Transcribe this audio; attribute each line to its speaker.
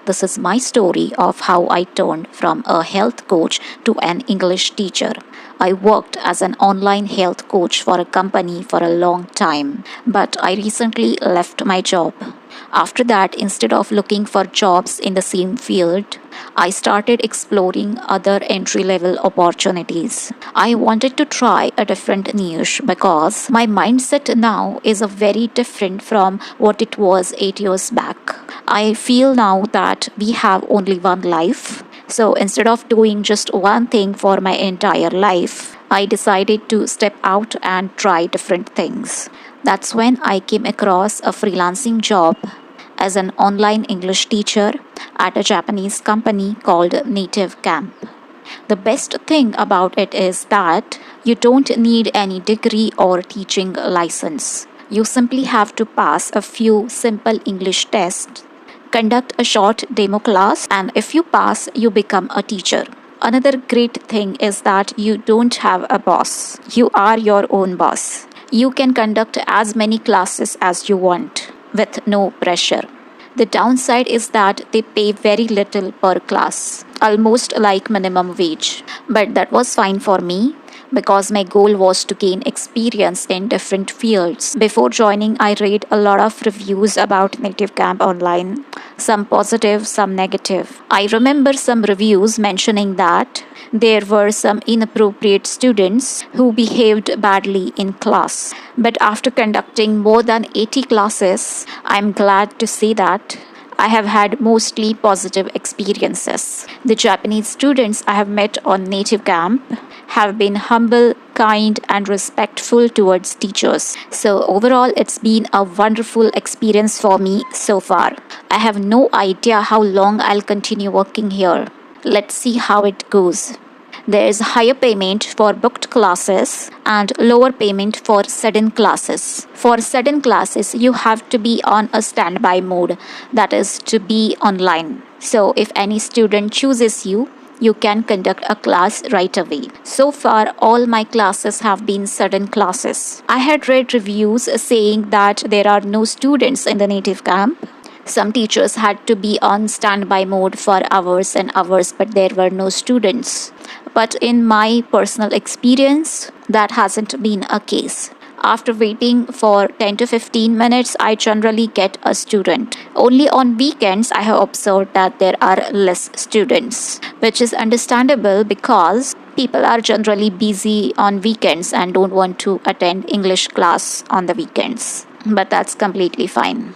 Speaker 1: this is my story of how I turned from a health coach to an English teacher. I worked as an online health coach for a company for a long time, but I recently left my job. After that, instead of looking for jobs in the same field, I started exploring other entry level opportunities. I wanted to try a different niche because my mindset now is a very different from what it was 8 years back. I feel now that we have only one life. So instead of doing just one thing for my entire life, I decided to step out and try different things. That's when I came across a freelancing job as an online English teacher at a Japanese company called Native Camp. The best thing about it is that you don't need any degree or teaching license. You simply have to pass a few simple English tests, conduct a short demo class, and if you pass, you become a teacher. Another great thing is that you don't have a boss. You are your own boss. You can conduct as many classes as you want with no pressure. The downside is that they pay very little per class, almost like minimum wage. But that was fine for me because my goal was to gain experience in different fields. Before joining, I read a lot of reviews about Native Camp online, some positive, some negative. I remember some reviews mentioning that there were some inappropriate students who behaved badly in class. But after conducting more than 80 classes, I'm glad to say that I have had mostly positive experiences. The Japanese students I have met on Native Camp have been humble, kind, and respectful towards teachers. So, overall, it's been a wonderful experience for me so far. I have no idea how long I'll continue working here. Let's see how it goes. There is higher payment for booked classes and lower payment for sudden classes. For sudden classes, you have to be on a standby mode, that is, to be online. So, if any student chooses you, you can conduct a class right away. So far, all my classes have been sudden classes. I had read reviews saying that there are no students in the Native Camp. Some teachers had to be on standby mode for hours and hours, but there were no students. But in my personal experience, that hasn't been a case. After waiting for 10 to 15 minutes, I generally get a student. Only on weekends, I have observed that there are less students, which is understandable because people are generally busy on weekends and don't want to attend English class on the weekends. But that's completely fine.